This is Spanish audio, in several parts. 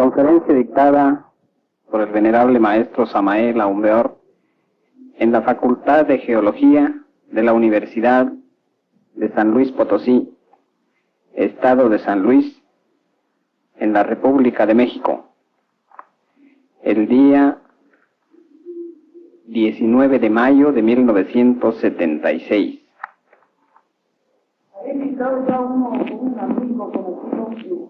Conferencia dictada por el venerable maestro Samael Aumbeor en la Facultad de Geología de la Universidad de San Luis Potosí, Estado de San Luis, en la República de México, el día 19 de mayo de 1976. He invitado ya un amigo conocido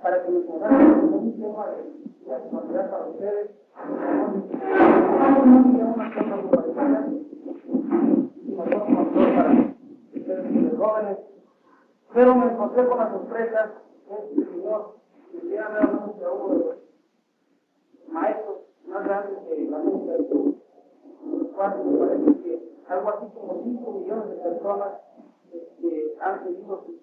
para que nos haga un tema de actualidad para ustedes. Una cosa muy parecida, y nosotros para ustedes jóvenes, pero me encontré con la sorpresa que este señor que viene a uno de los maestros más grandes de la música del sur, los cuales me parece que algo así como 5 millones de personas han seguido sus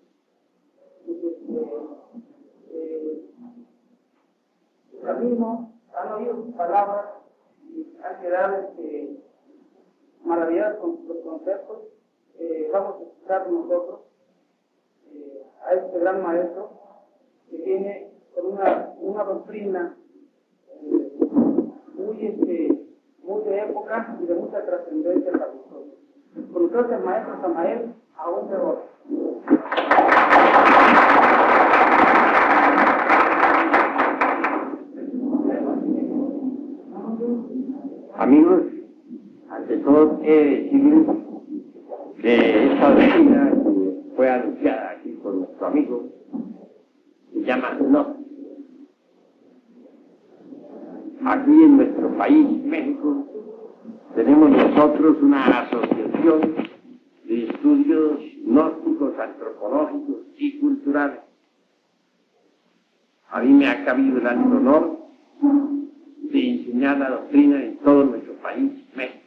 camino, han oído sus palabras y han quedado maravillados con los conceptos. Vamos a escuchar nosotros a este gran maestro que viene con una doctrina muy de época y de mucha trascendencia para nosotros. Con ustedes el maestro Samael Aumbeor. Amigos, ante todo he de decirles que esta doctrina que fue anunciada aquí por nuestro amigo se llama Gnosis. Aquí en nuestro país, México, tenemos nosotros una asociación de estudios gnósticos, antropológicos y culturales. A mí me ha cabido el alto honor de enseñar la doctrina en todo nuestro país, México.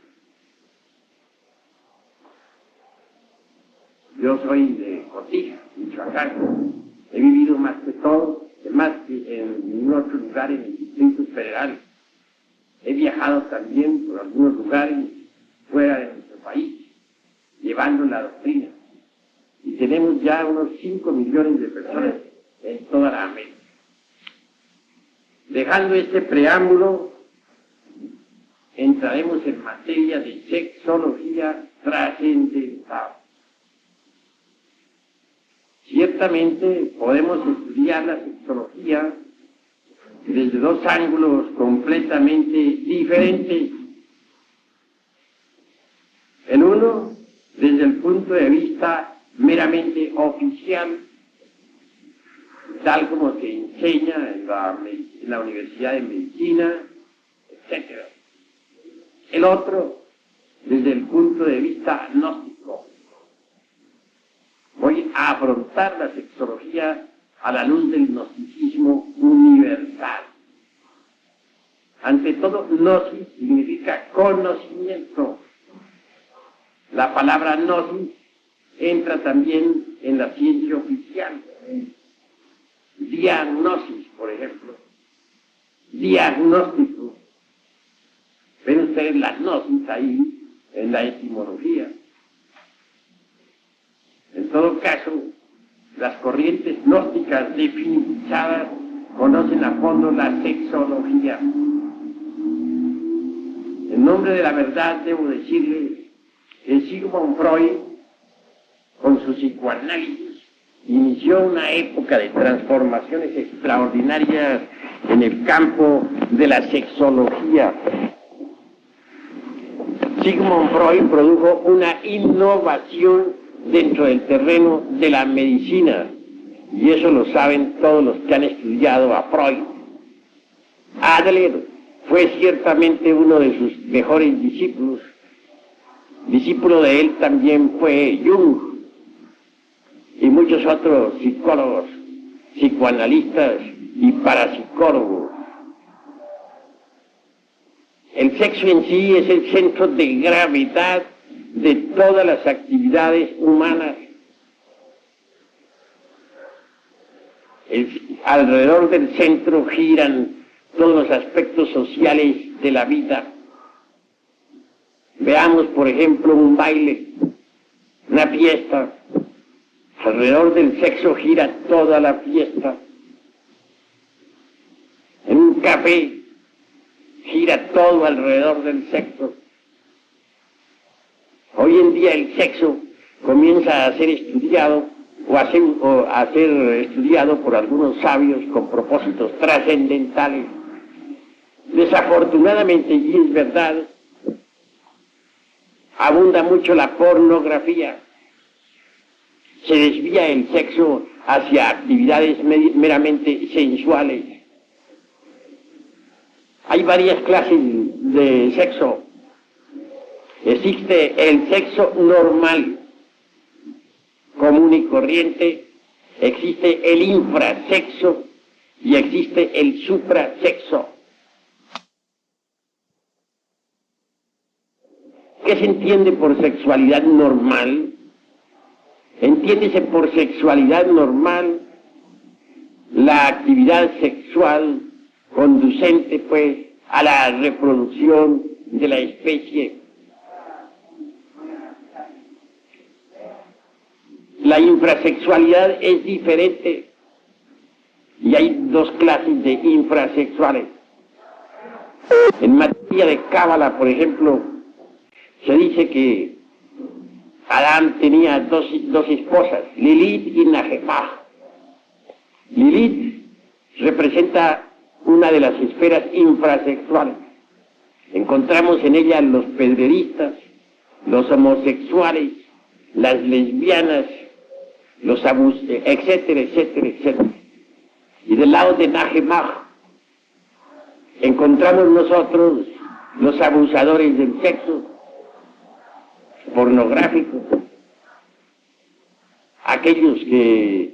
Yo soy de Cotija, Michoacán. He vivido más que en otros lugares, en distritos federales. He viajado también por algunos lugares fuera de nuestro país, llevando la doctrina. Y tenemos ya unos 5 millones de personas en toda la América. Dejando este preámbulo, entraremos en materia de sexología trascendental. Ciertamente podemos estudiar la sexología desde dos ángulos completamente diferentes. El uno, desde el punto de vista meramente oficial, tal como se enseña en la Universidad de Medicina, etc. El otro, desde el punto de vista gnóstico. Voy a afrontar la sexología a la luz del gnosticismo universal. Ante todo, gnosis significa conocimiento. La palabra gnosis entra también en la ciencia oficial. Diagnosis, por ejemplo. Diagnóstico. Ven ustedes la gnosis ahí en la etimología. En todo caso, las corrientes gnósticas definizadas conocen a fondo la sexología. En nombre de la verdad debo decirles que Sigmund Freud, con su psicoanálisis, inició una época de transformaciones extraordinarias en el campo de la sexología. Sigmund Freud produjo una innovación dentro del terreno de la medicina, y eso lo saben todos los que han estudiado a Freud. Adler fue ciertamente uno de sus mejores discípulos. Discípulo de él también fue Jung y muchos otros psicólogos, psicoanalistas y parapsicólogos. El sexo en sí es el centro de gravedad de todas las actividades humanas. Alrededor del centro giran todos los aspectos sociales de la vida. Veamos, por ejemplo, un baile, una fiesta. Alrededor del sexo gira toda la fiesta. un café, gira todo alrededor del sexo. Hoy en día el sexo comienza a ser estudiado o a ser estudiado por algunos sabios con propósitos trascendentales. Desafortunadamente, y es verdad, abunda mucho la pornografía. Se desvía el sexo hacia actividades meramente sensuales. Hay varias clases de sexo. Existe el sexo normal, común y corriente, existe el infrasexo y existe el suprasexo. ¿Qué se entiende por sexualidad normal? Entiéndese por sexualidad normal la actividad sexual conducente, pues, a la reproducción de la especie. La infrasexualidad es diferente y hay dos clases de infrasexuales. En materia de cábala, por ejemplo, se dice que Adán tenía dos esposas, Lilith y Nahemah. Lilith representa una de las esferas infrasexuales. Encontramos en ella los pedreristas, los homosexuales, las lesbianas, los etcétera, etcétera, etcétera. Y del lado de Nahemah encontramos nosotros los abusadores del sexo, pornográficos, aquellos que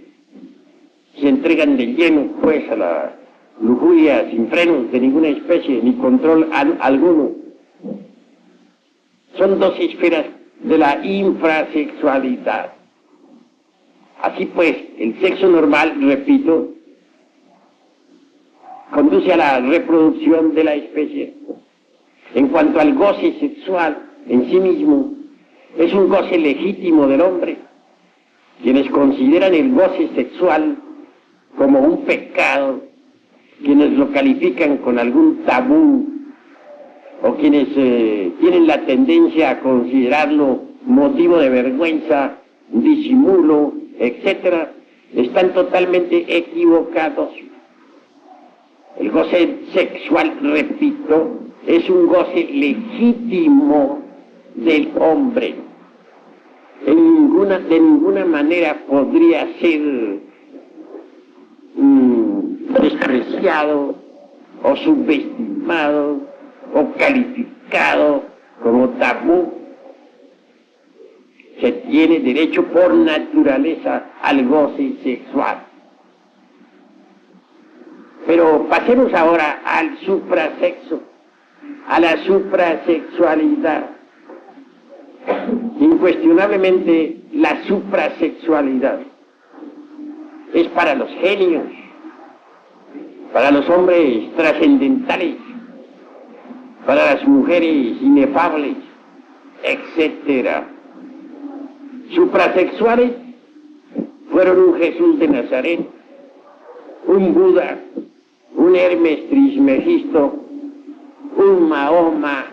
se entregan de lleno, pues, a la lujuria sin frenos de ninguna especie ni control alguno. Son dos esferas de la infrasexualidad. Así pues, el sexo normal, repito, conduce a la reproducción de la especie. En cuanto al goce sexual en sí mismo, es un goce legítimo del hombre. Quienes consideran el goce sexual como un pecado, quienes lo califican con algún tabú, o quienes tienen la tendencia a considerarlo motivo de vergüenza, disimulo, etcétera, están totalmente equivocados. El goce sexual, repito, es un goce legítimo del hombre. De ninguna manera podría ser despreciado o subestimado o calificado como tabú. Se tiene derecho por naturaleza al goce sexual. Pero pasemos ahora al suprasexo, a la suprasexualidad. Incuestionablemente la suprasexualidad es para los genios, para los hombres trascendentales, para las mujeres inefables, etc. Suprasexuales fueron un Jesús de Nazaret, un Buda, un Hermes Trismegisto, un Mahoma,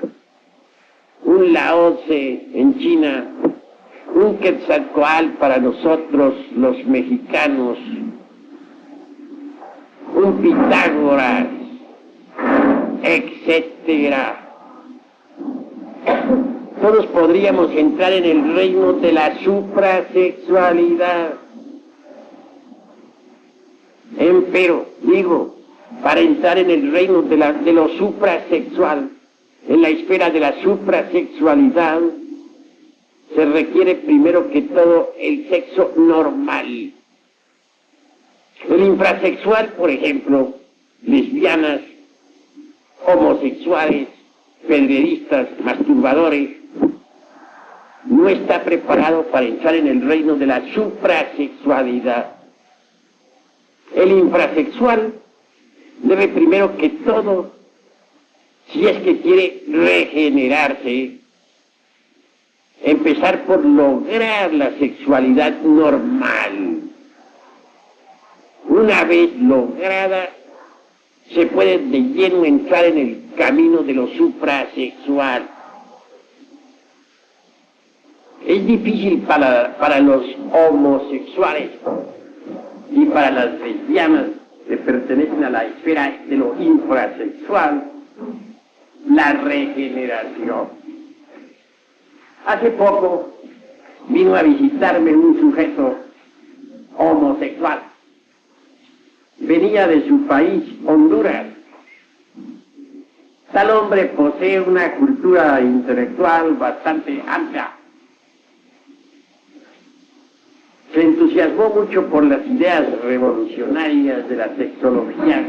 un Lao Tse en China, un Quetzalcóatl para nosotros los mexicanos, un Pitágoras, etcétera. Todos podríamos entrar en el reino de la suprasexualidad. Empero, digo, para entrar en el reino de lo suprasexual, en la esfera de la suprasexualidad, se requiere primero que todo el sexo normal. El infrasexual, por ejemplo, lesbianas, homosexuales, pedreristas, masturbadores, no está preparado para entrar en el reino de la suprasexualidad. El infrasexual debe primero que todo, si es que quiere regenerarse, empezar por lograr la sexualidad normal. Una vez lograda, se puede de lleno entrar en el camino de lo suprasexual. Es difícil para los homosexuales y para las lesbianas que pertenecen a la esfera de lo infrasexual la regeneración. Hace poco vino a visitarme un sujeto homosexual. Venía de su país, Honduras. Tal hombre posee una cultura intelectual bastante amplia. Se entusiasmó mucho por las ideas revolucionarias de la sexología,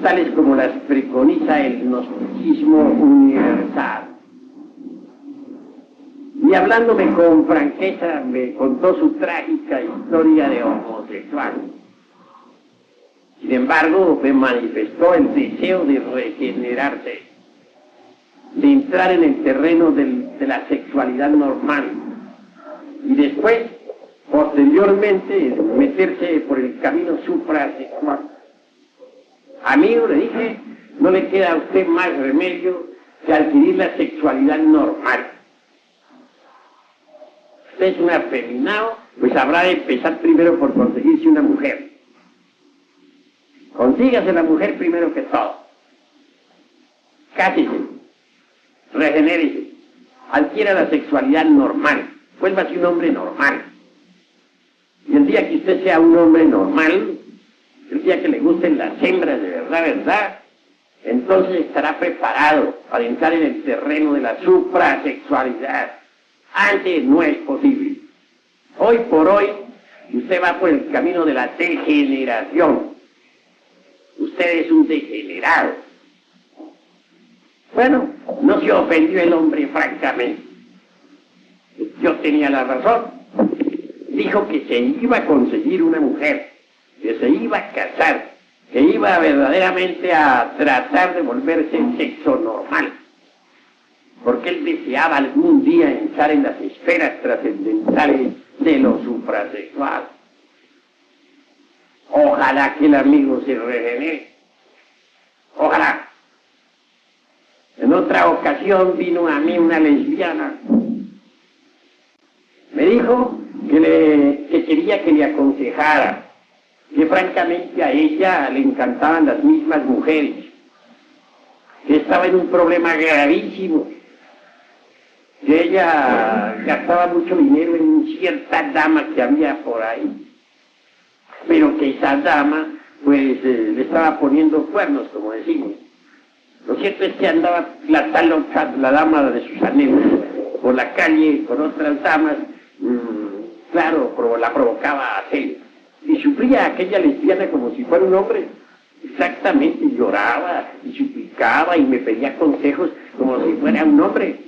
tales como las preconiza el gnosticismo universal. Y hablándome con franqueza me contó su trágica historia de homosexual. Sin embargo, me manifestó el deseo de regenerarse, de entrar en el terreno de la sexualidad normal y después, posteriormente, meterse por el camino suprasexual. Amigo, le dije, no le queda a usted más remedio que adquirir la sexualidad normal. Usted es un afeminado, pues habrá de empezar primero por conseguirse una mujer. Consígase la mujer primero que todo. Cásese, regenérese, adquiera la sexualidad normal, vuélvase un hombre normal. Y el día que usted sea un hombre normal, el día que le gusten las hembras de verdad, entonces estará preparado para entrar en el terreno de la suprasexualidad. Antes no es posible. Hoy por hoy, usted va por el camino de la degeneración. Usted es un degenerado. Bueno, no se ofendió el hombre francamente. Yo tenía la razón. Dijo que se iba a conseguir una mujer, que se iba a casar, que iba verdaderamente a tratar de volverse el sexo normal, porque él deseaba algún día entrar en las esferas trascendentales de lo suprasexual. Ojalá que el amigo se regenere. Ojalá. En otra ocasión vino a mí una lesbiana. Me dijo que quería que le aconsejara, que francamente a ella le encantaban las mismas mujeres, que estaba en un problema gravísimo, que ella gastaba mucho dinero en cierta dama que había por ahí, pero que esa dama pues le estaba poniendo cuernos, como decimos. Lo cierto es que andaba la dama de sus anhelos por la calle con otras damas, claro, la provocaba a celos. Y sufría aquella lesbiana como si fuera un hombre. Exactamente, lloraba y suplicaba y me pedía consejos como si fuera un hombre.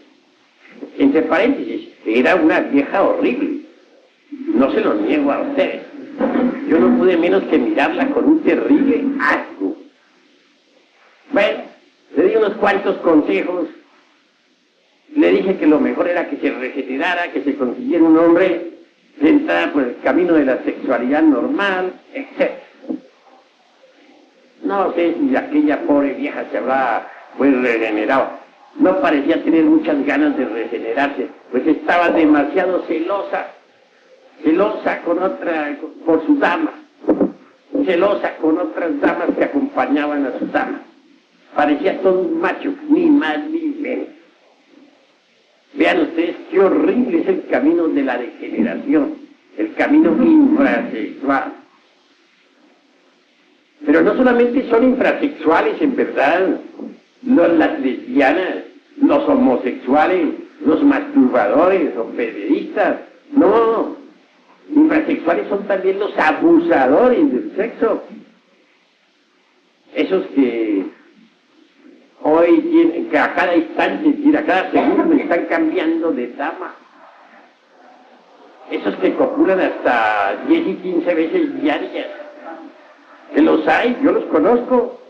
Entre paréntesis, era una vieja horrible. No se lo niego a ustedes. Yo no pude menos que mirarla con un terrible asco. Bueno, le di unos cuantos consejos. Le dije que lo mejor era que se regenerara, que se consiguiera un hombre, que entrara por el camino de la sexualidad normal, etc. No sé si aquella pobre vieja se habrá pues regenerado. No parecía tener muchas ganas de regenerarse, pues estaba demasiado celosa por su dama, celosa con otras damas que acompañaban a su dama. Parecía todo un macho, ni más ni menos. Vean ustedes qué horrible es el camino de la degeneración, el camino infrasexual. Pero no solamente son infrasexuales en verdad, las lesbianas, los homosexuales, los masturbadores o pederistas, no. Infrasexuales son también los abusadores del sexo. Esos que hoy tienen, que a cada instante, a cada segundo están cambiando de dama. Esos que copulan hasta 10 y 15 veces diarias. Que los hay, yo los conozco,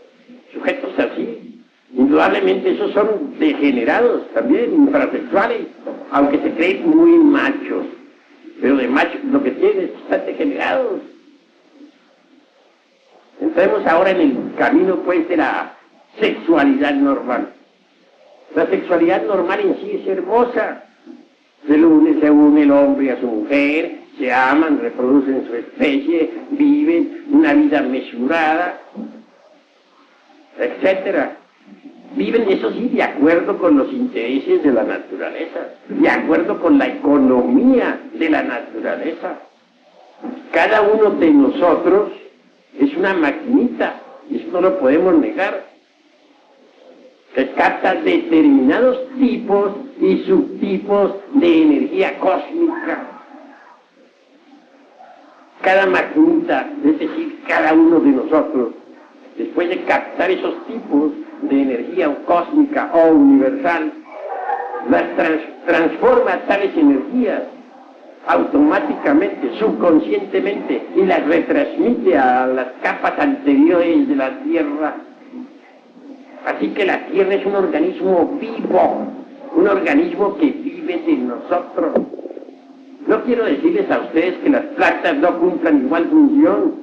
sujetos así. Indudablemente esos son degenerados también, infrasexuales, aunque se creen muy machos. Pero de machos lo que tienen es que están degenerados. Entremos ahora en el camino, pues, de la sexualidad normal. La sexualidad normal en sí es hermosa. Se une el hombre a su mujer, se aman, reproducen su especie, viven una vida mesurada, etcétera. Viven, eso sí, de acuerdo con los intereses de la naturaleza, de acuerdo con la economía de la naturaleza. Cada uno de nosotros es una maquinita, eso no lo podemos negar. Se capta determinados tipos y subtipos de energía cósmica. Cada maquinita, es decir, cada uno de nosotros, después de captar esos tipos de energía cósmica o universal, las transforma tales energías automáticamente, subconscientemente, y las retransmite a las capas anteriores de la Tierra. Así que la Tierra es un organismo vivo, un organismo que vive de nosotros. No quiero decirles a ustedes que las plantas no cumplan igual función.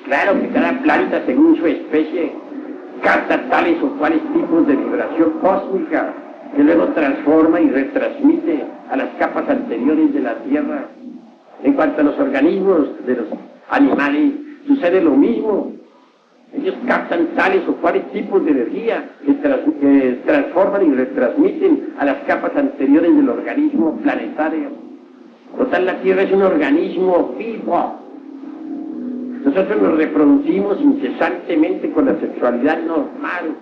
Claro que cada planta, según su especie, capta tales o cuales tipos de vibración cósmica que luego transforma y retransmite a las capas anteriores de la Tierra. En cuanto a los organismos de los animales, sucede lo mismo. Ellos captan tales o cuales tipos de energía que transforman y retransmiten a las capas anteriores del organismo planetario. Total, la Tierra es un organismo vivo. Nosotros nos reproducimos incesantemente con la sexualidad normal.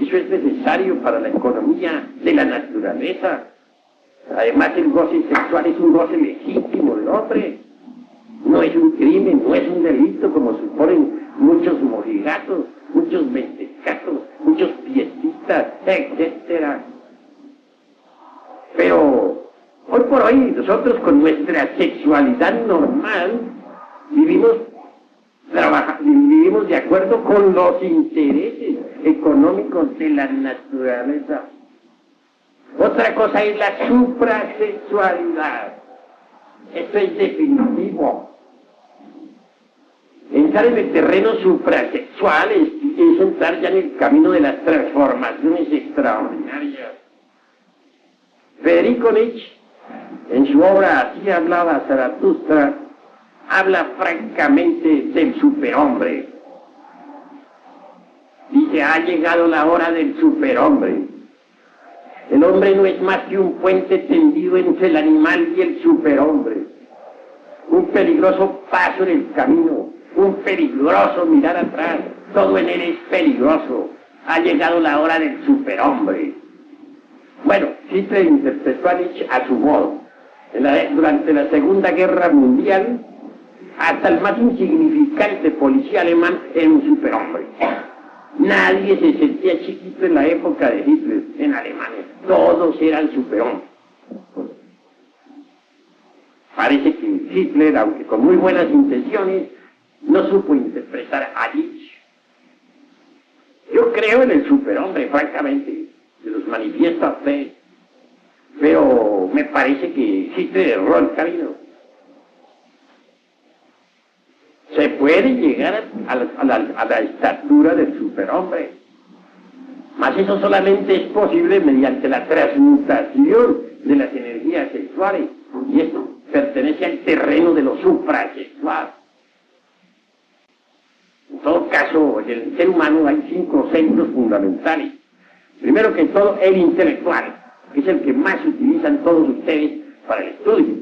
Eso es necesario para la economía de la naturaleza. Además, el goce sexual es un goce legítimo del hombre. No es un crimen, no es un delito como suponen muchos mojigatos, muchos mentecatos, muchos pietistas, etc. Pero hoy por hoy nosotros con nuestra sexualidad normal vivimos de acuerdo con los intereses económicos de la naturaleza. Otra cosa es la suprasexualidad. Esto es definitivo. Entrar en el terreno suprasexual es entrar ya en el camino de las transformaciones extraordinarias. Federico Nietzsche, en su obra Así hablaba Zaratustra, habla francamente del superhombre. Dice, ha llegado la hora del superhombre. El hombre no es más que un puente tendido entre el animal y el superhombre. Un peligroso paso en el camino, un peligroso mirar atrás, todo en él es peligroso. Ha llegado la hora del superhombre. Bueno, Hitler interpretó a Nietzsche a su modo. Durante la Segunda Guerra Mundial, hasta el más insignificante policía alemán era un superhombre. Nadie se sentía chiquito en la época de Hitler en Alemania. Todos eran superhombres. Parece que Hitler, aunque con muy buenas intenciones, no supo interpretar a Nietzsche. Yo creo en el superhombre, francamente, se los manifiesto a ustedes. Pero me parece que Hitler erró el camino. Se puede llegar a la estatura del superhombre, mas eso solamente es posible mediante la transmutación de las energías sexuales, y esto pertenece al terreno de lo suprasexual. En todo caso, en el ser humano hay 5 centros fundamentales. Primero que todo, el intelectual, que es el que más utilizan todos ustedes para el estudio.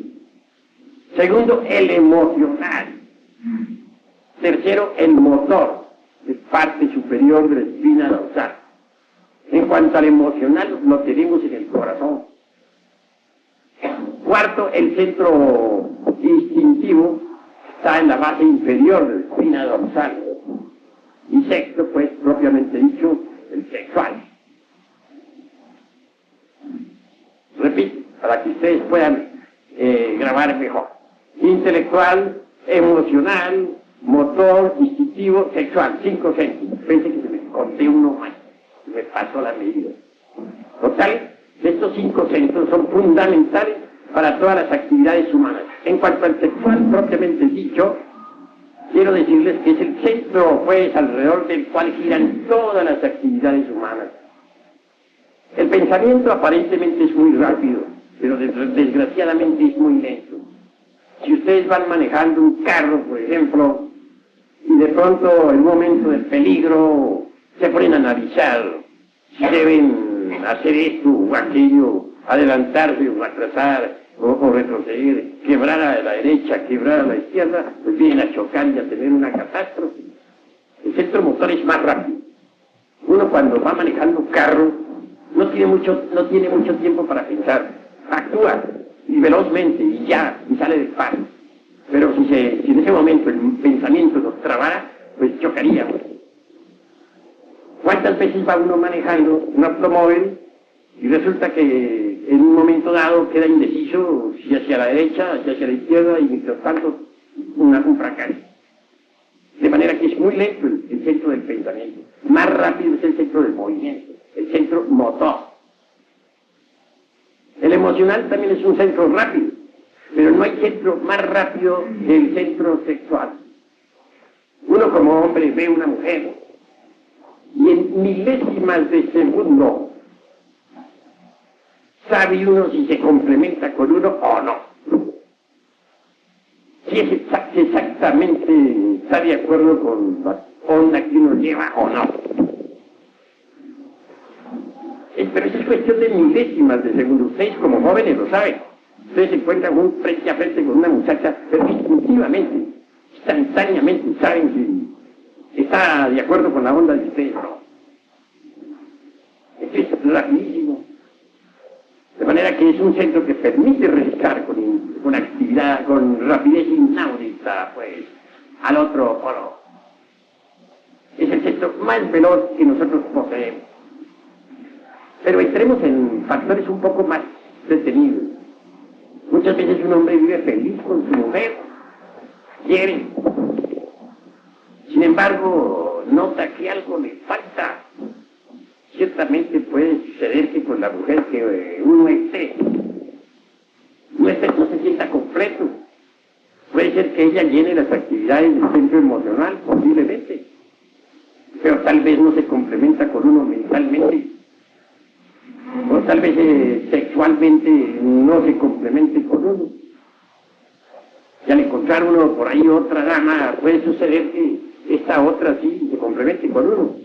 Segundo, el emocional. Tercero, el motor, es parte superior de la espina dorsal. En cuanto al emocional, lo tenemos en el corazón. Cuarto, el centro instintivo está en la base inferior de la espina dorsal. Y sexto, pues, propiamente dicho, el sexual. Repito, para que ustedes puedan grabar mejor. Intelectual, emocional, motor, instintivo, sexual, 5 centros. Pensé que se me conté uno más, se me pasó la medida. Total, estos 5 centros son fundamentales para todas las actividades humanas. En cuanto al sexual, propiamente dicho, quiero decirles que es el centro, pues, alrededor del cual giran todas las actividades humanas. El pensamiento aparentemente es muy rápido, pero desgraciadamente es muy lento. Si ustedes van manejando un carro, por ejemplo, y de pronto en un momento de peligro se ponen a analizar si deben hacer esto o aquello, adelantarse o atrasar o retroceder, quebrar a la derecha, quebrar a la izquierda, pues vienen a chocar y a tener una catástrofe. El centro motor es más rápido. Uno cuando va manejando un carro no tiene mucho tiempo para pensar, actúa y velozmente y ya, y sale despacio. Pero si en ese momento el pensamiento nos trabara, pues chocaríamos. ¿Cuántas veces va uno manejando un automóvil y resulta que en un momento dado queda indeciso si hacia la derecha, si hacia la izquierda, y mientras tanto un fracaso? De manera que es muy lento el centro del pensamiento. Más rápido es el centro del movimiento, el centro motor. El emocional también es un centro rápido, pero no hay centro más rápido que el centro sexual. Uno como hombre ve una mujer y en milésimas de segundo sabe uno si se complementa con uno o no. Si es exactamente está de acuerdo con la onda que uno lleva o no. Pero eso es cuestión de milésimas de segundo. Ustedes como jóvenes lo saben. Ustedes se encuentran frente a frente con una muchacha, pero instintivamente, instantáneamente saben si está de acuerdo con la onda de ustedes o no. Esto es rapidísimo. De manera que es un centro que permite realizar con actividad, con rapidez inaudita, pues, al otro polo. Es el centro más veloz que nosotros poseemos. Pero entremos en factores un poco más detenidos. Muchas veces un hombre vive feliz con su mujer, quiere. Sin embargo, nota que algo le falta. Ciertamente puede suceder que con la mujer que uno esté, no se sienta completo. Puede ser que ella llene las actividades del centro emocional, posiblemente, pero tal vez no se complementa con uno mentalmente, o tal vez sexualmente no se complemente con uno. Y al encontrar uno por ahí otra dama, puede suceder que esta otra sí se complemente con uno.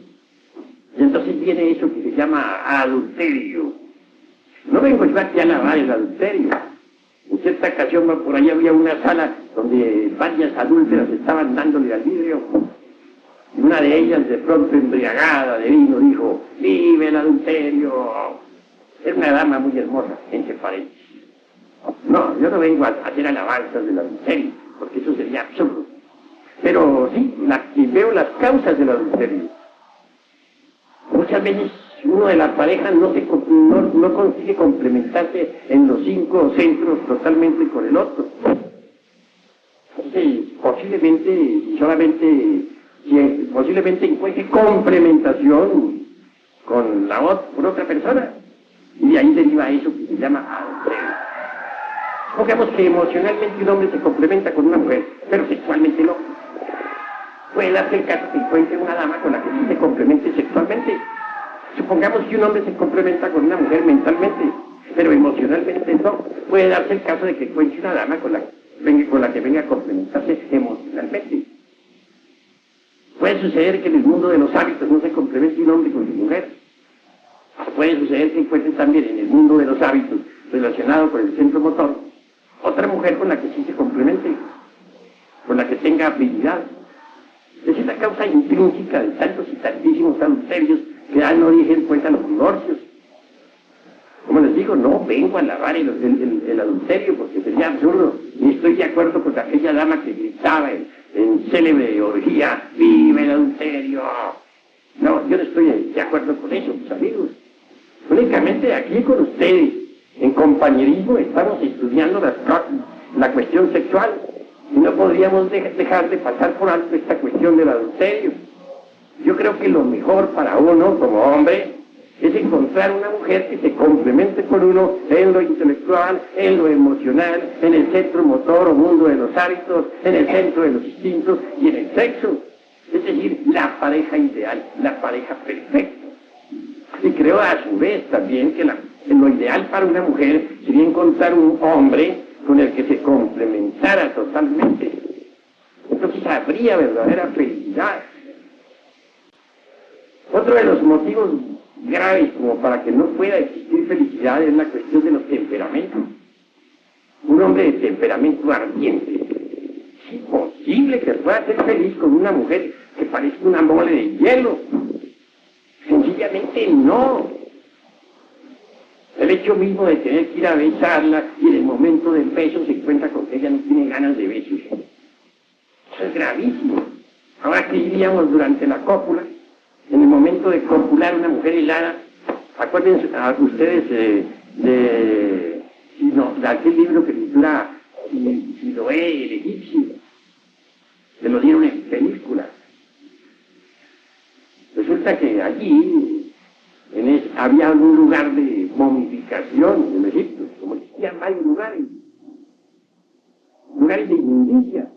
Y entonces viene eso que se llama adulterio. No vengo yo aquí a alabar el adulterio. En cierta ocasión por ahí había una sala donde varias adúlteras estaban dándole al vidrio. Y una de ellas, de pronto embriagada de vino, dijo: ¡vive el adulterio! Era una dama muy hermosa, entre paréntesis. No, yo no vengo a hacer alabanzas del adulterio, porque eso sería absurdo. Pero sí, veo las causas del adulterio. Muchas veces uno de la pareja no consigue complementarse en los 5 centros totalmente con el otro. Entonces, posiblemente encuentre complementación con otra persona. Y de ahí deriva eso que se llama adulterio. Supongamos que emocionalmente un hombre se complementa con una mujer, pero sexualmente no. Puede darse el caso que encuentre una dama con la que sí se complemente sexualmente. Supongamos que un hombre se complementa con una mujer mentalmente, pero emocionalmente no. Puede darse el caso de que encuentre una dama con la que venga a complementarse emocionalmente. Puede suceder que en el mundo de los hábitos no se complemente un hombre con su mujer. Puede suceder que encuentre también en el mundo de los hábitos relacionado con el centro motor otra mujer con la que sí se complemente, con la que tenga habilidad. Es esa causa intrínseca de tantos y tantísimos adulterios que dan origen pues a los divorcios. Como les digo, no vengo a alabar el adulterio porque sería absurdo, ni estoy de acuerdo con aquella dama que gritaba en célebre orgía: ¡vive el adulterio! No, yo no estoy de acuerdo con eso, mis amigos. Únicamente aquí con ustedes, en compañerismo, estamos estudiando la cuestión sexual. Y no podríamos dejar de pasar por alto esta cuestión del adulterio. Yo creo que lo mejor para uno como hombre es encontrar una mujer que se complemente con uno en lo intelectual, en lo emocional, en el centro motor o mundo de los hábitos, en el centro de los instintos y en el sexo. Es decir, la pareja ideal, la pareja perfecta. Y creo a su vez también que lo ideal para una mujer sería encontrar un hombre con el que se complementara totalmente. Entonces habría verdadera felicidad. Otro de los motivos graves como para que no pueda existir felicidad es la cuestión de los temperamentos. Un hombre de temperamento ardiente, es imposible que pueda ser feliz con una mujer que parezca una mole de hielo. Sencillamente no. El hecho mismo de tener que ir a besarla y en el momento del beso se encuentra con que ella no tiene ganas de besos. Eso es gravísimo. Ahora, ¿qué diríamos durante la cópula? En el momento de copular una mujer helada, acuérdense ustedes de aquel libro que titula Siloé, el egipcio, se lo dieron en película. Resulta que allí había un lugar de momificación en Egipto, como existían varios lugares de inmundicia,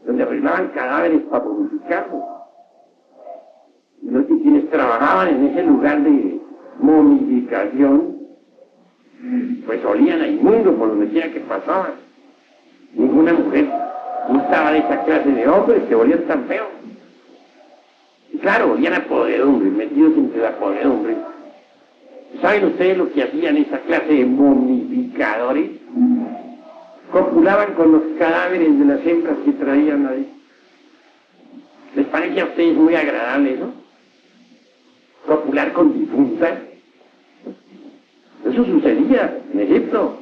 donde arreglaban cadáveres para momificarlos. Y quienes trabajaban en ese lugar de momificación, pues olían a inmundo por donde quiera que pasaban. Ninguna mujer gustaba de esa clase de hombres que olían tan feo. Y claro, olían a podredumbre, metidos entre la podredumbre. ¿Saben ustedes lo que hacían esa clase de momificadores? Copulaban con los cadáveres de las hembras que traían ahí. ¿Les parece a ustedes muy agradable eso? Copular con difuntas. Eso sucedía en Egipto.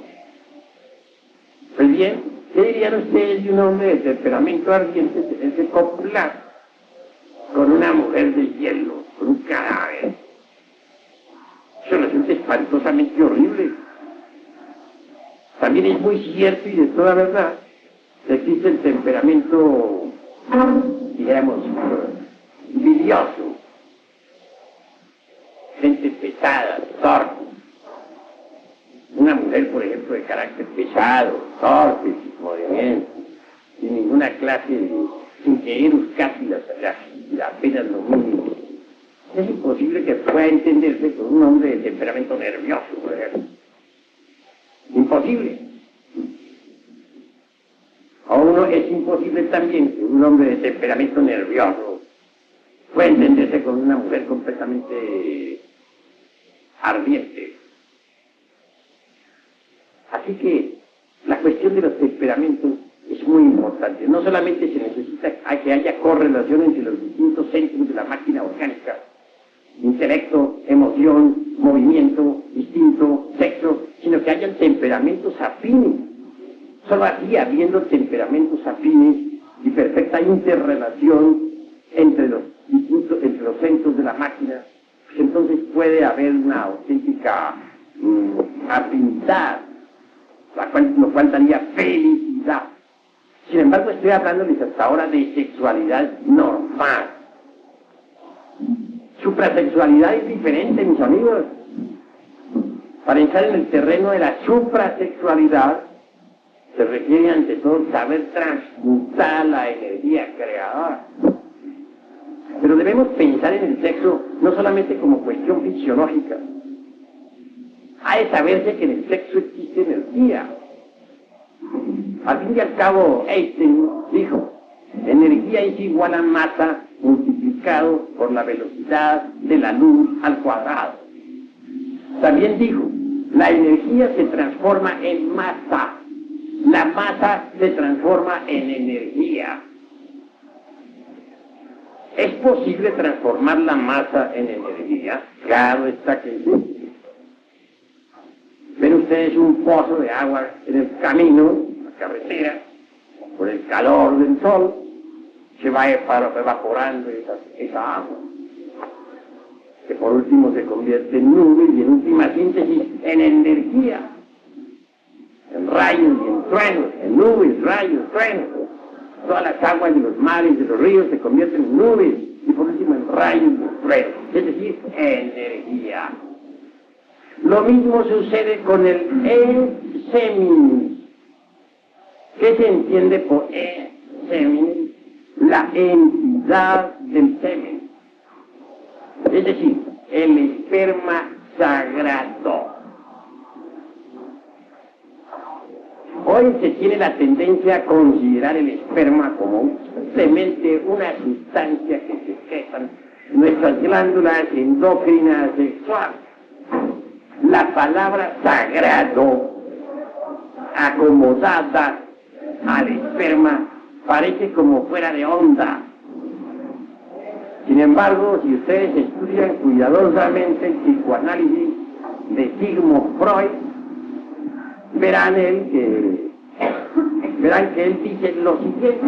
Pues bien, ¿qué dirían ustedes de un hombre de temperamento ardiente tener que copular con una mujer de hielo, con un cadáver? Eso resulta espantosamente horrible. También es muy cierto y de toda verdad que existe el temperamento, digamos, bilioso. Gente pesada, torpe. Una mujer, por ejemplo, de carácter pesado, torpe, sin movimiento, sin ninguna clase sin querer casi apenas lo mínimo. Es imposible que pueda entenderse con un hombre de temperamento nervioso, por ejemplo. Imposible. Es imposible también que un hombre de temperamento nervioso pueda entenderse con una mujer completamente ardiente. Así que la cuestión de los temperamentos es muy importante. No solamente se necesita que haya correlación entre los distintos centros de la máquina orgánica, intelecto, emoción, movimiento, instinto, sexo, sino que hayan temperamentos afines. Solo así, habiendo temperamentos afines y perfecta interrelación entre los centros de la máquina, pues entonces puede haber una auténtica afinidad, lo cual daría felicidad. Sin embargo, estoy hablándoles hasta ahora de sexualidad normal. Suprasexualidad es diferente, mis amigos. Para entrar en el terreno de la suprasexualidad, se requiere ante todo saber transmutar la energía creadora. Pero debemos pensar en el sexo no solamente como cuestión fisiológica. Ha de saberse que en el sexo existe energía. Al fin y al cabo, Einstein dijo, energía es igual a masa multiplicado por la velocidad de la luz al cuadrado. También dijo, la energía se transforma en masa. La masa se transforma en energía. ¿Es posible transformar la masa en energía? Claro está que sí. Ven ustedes un pozo de agua en el camino, la carretera, por el calor del sol, se va evaporando esa agua, que por último se convierte en nube y en última síntesis en energía. En rayos y en truenos, en nubes, rayos, truenos. Todas las aguas de los mares, de los ríos se convierten en nubes y por último en rayos y en truenos. es decir, energía. Lo mismo sucede con el en-seminis. ¿Qué se entiende por en-seminis? La entidad del semen. Es decir, el esperma sagrado. Hoy se tiene la tendencia a considerar el esperma como simplemente una sustancia que secretan nuestras glándulas endocrinas sexuales. La palabra sagrado, acomodada al esperma, parece como fuera de onda. Sin embargo, si ustedes estudian cuidadosamente el psicoanálisis de Sigmund Freud, verán que él dice lo siguiente.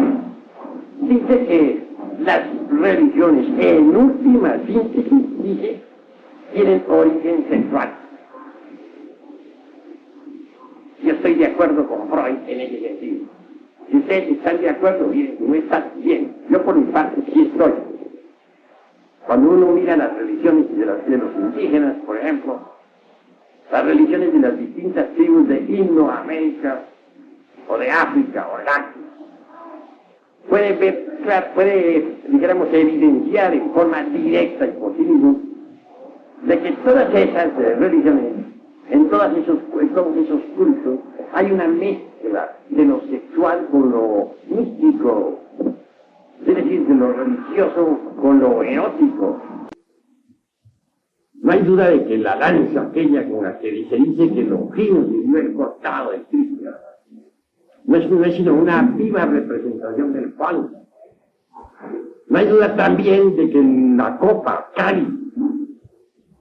Dice que las religiones, en última síntesis, dice, tienen origen sexual. Yo estoy de acuerdo con Freud en ese sentido. Si ustedes están de acuerdo, bien, no están bien. Yo por mi parte sí estoy. Cuando uno mira las religiones de los indígenas, por ejemplo, las religiones de las distintas tribus de Indoamérica, o de África, o de Asia, puede, dijéramos, evidenciar en forma directa y por sí mismo de que todas esas religiones, en todos esos cultos, hay una mezcla de lo sexual con lo místico, es decir, de lo religioso con lo erótico. No hay duda de que la lanza aquella con la que se dice que Longinos vivió el cortado de Cristo no es sino una viva representación del pan. No hay duda también de que la copa, cáliz,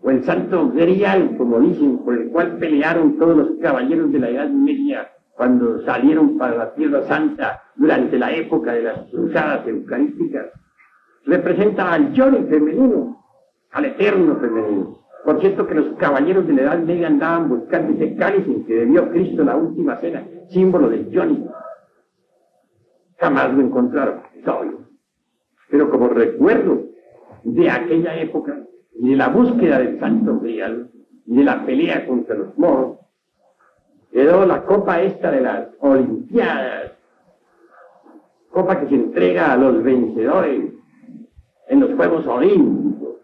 o el santo grial, como dicen, por el cual pelearon todos los caballeros de la Edad Media cuando salieron para la Tierra Santa durante la época de las cruzadas eucarísticas, representa al Johnny femenino, al eterno femenino. Por cierto que los caballeros de la Edad Media andaban buscando ese cáliz en que bebió Cristo la última cena, símbolo del Johnny. Jamás lo encontraron, es obvio. Pero como recuerdo de aquella época, y de la búsqueda del Santo Grial, y de la pelea contra los moros, quedó la copa esta de las Olimpiadas, copa que se entrega a los vencedores en los Juegos Olímpicos.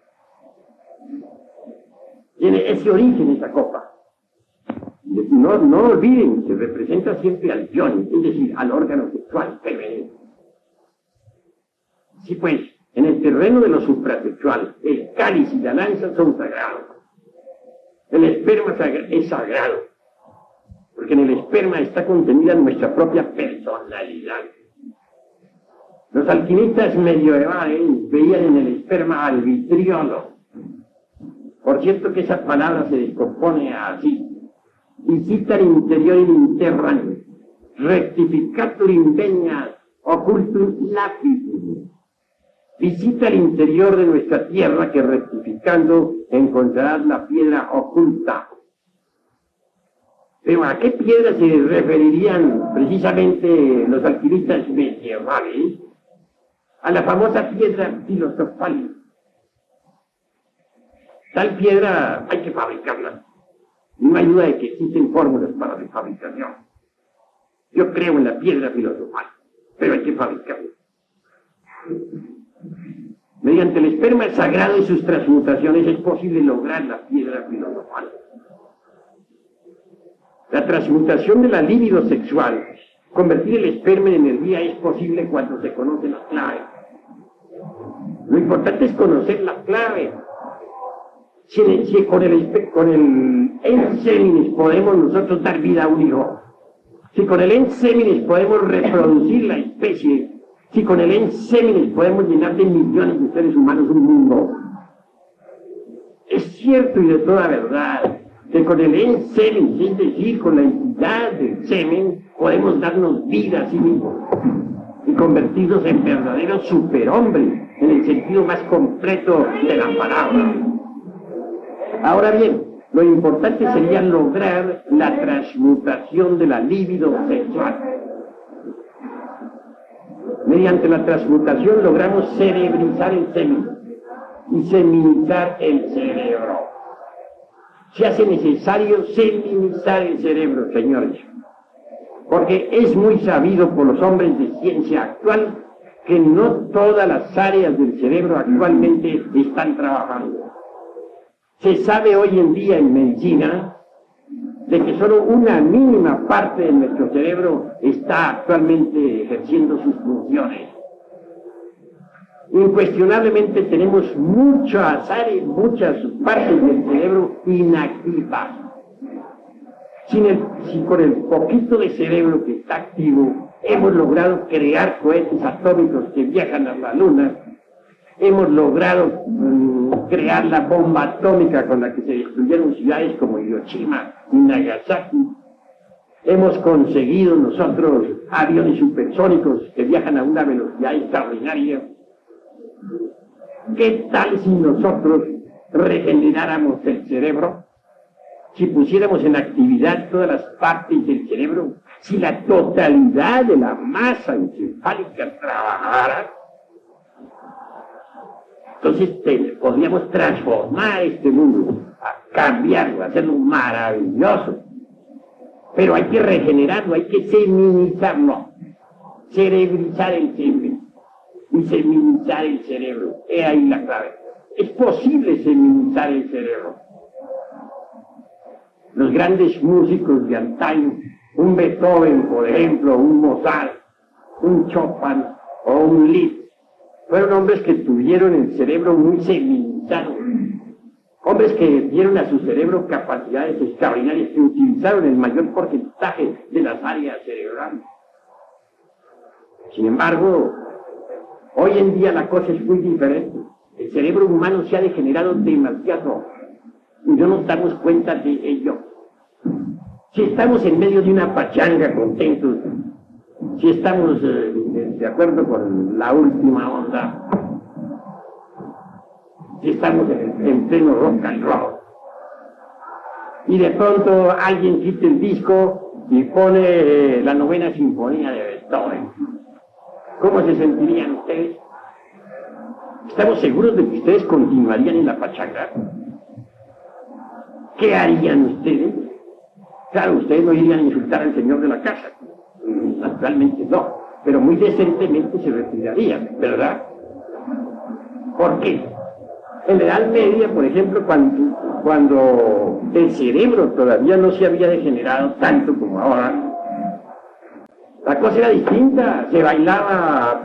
Tiene ese origen esa copa. No olviden, se representa siempre al Johnny, es decir, al órgano sexual femenino. Sí, pues, en el terreno de lo suprasexual, el cáliz y la lanza son sagrados. El esperma es sagrado, porque en el esperma está contenida nuestra propia personalidad. Los alquimistas medievales veían en el esperma al vitriolo. Por cierto que esa palabra se descompone así. Visitar interior in interram, rectificatur indegna, occultum lapidum. Visita el interior de nuestra tierra que rectificando encontrarás la piedra oculta. Pero ¿a qué piedra se referirían precisamente los alquimistas medievales? A la famosa piedra filosofal. Tal piedra hay que fabricarla. No hay duda de que existen fórmulas para su fabricación. Yo creo en la piedra filosofal, pero hay que fabricarla. Mediante el esperma sagrado y sus transmutaciones es posible lograr la piedra filosofal. La transmutación de la libido sexual, convertir el esperma en energía, es posible cuando se conoce la clave. Lo importante es conocer la clave. Si con el enseminis podemos nosotros dar vida a un hijo, si con el enseminis podemos reproducir la especie, si con el enseminis podemos llenar de millones de seres humanos un mundo, es cierto y de toda verdad que con el enseminis, es decir, con la entidad del semen, podemos darnos vida a sí mismos y convertirnos en verdaderos superhombres en el sentido más completo de la palabra. Ahora bien, lo importante sería lograr la transmutación de la libido sexual. Mediante la transmutación logramos cerebrizar el semen. y seminizar el cerebro. Se hace necesario seminizar el cerebro, señores, porque es muy sabido por los hombres de ciencia actual que no todas las áreas del cerebro actualmente están trabajando. Se sabe hoy en día en medicina de que solo una mínima parte de nuestro cerebro está actualmente ejerciendo sus funciones. Incuestionablemente tenemos muchas áreas, muchas partes del cerebro inactivas. Si con el poquito de cerebro que está activo hemos logrado crear cohetes atómicos que viajan a la Luna, hemos logrado crear la bomba atómica con la que se destruyeron ciudades como Hiroshima y Nagasaki, hemos conseguido nosotros aviones supersónicos que viajan a una velocidad extraordinaria. ¿Qué tal si nosotros regeneráramos el cerebro? Si pusiéramos en actividad todas las partes del cerebro, si la totalidad de la masa encefálica trabajara, entonces podríamos transformar este mundo, cambiarlo, hacerlo maravilloso. Pero hay que regenerarlo, hay que seminizarlo, cerebrizar el cerebro y seminizar el cerebro. He ahí la clave. Es posible seminizar el cerebro. Los grandes músicos de antaño, un Beethoven, por ejemplo, un Mozart, un Chopin o un Liszt, fueron hombres que tuvieron el cerebro muy seminizado. Hombres que dieron a su cerebro capacidades extraordinarias, que utilizaron el mayor porcentaje de las áreas cerebrales. Sin embargo, hoy en día la cosa es muy diferente. El cerebro humano se ha degenerado demasiado y no nos damos cuenta de ello. Si estamos en medio de una pachanga contentos, si estamos de acuerdo con la última onda, si estamos en pleno rock and roll, y de pronto alguien quita el disco y pone la 9ª sinfonía de Beethoven, ¿cómo se sentirían ustedes? ¿Estamos seguros de que ustedes continuarían en la pachanga? ¿Qué harían ustedes? Claro, ustedes no irían a insultar al señor de la casa, naturalmente no, pero muy decentemente se retirarían, ¿verdad? ¿Por qué? En la Edad Media, por ejemplo, cuando el cerebro todavía no se había degenerado tanto como ahora, la cosa era distinta, se bailaba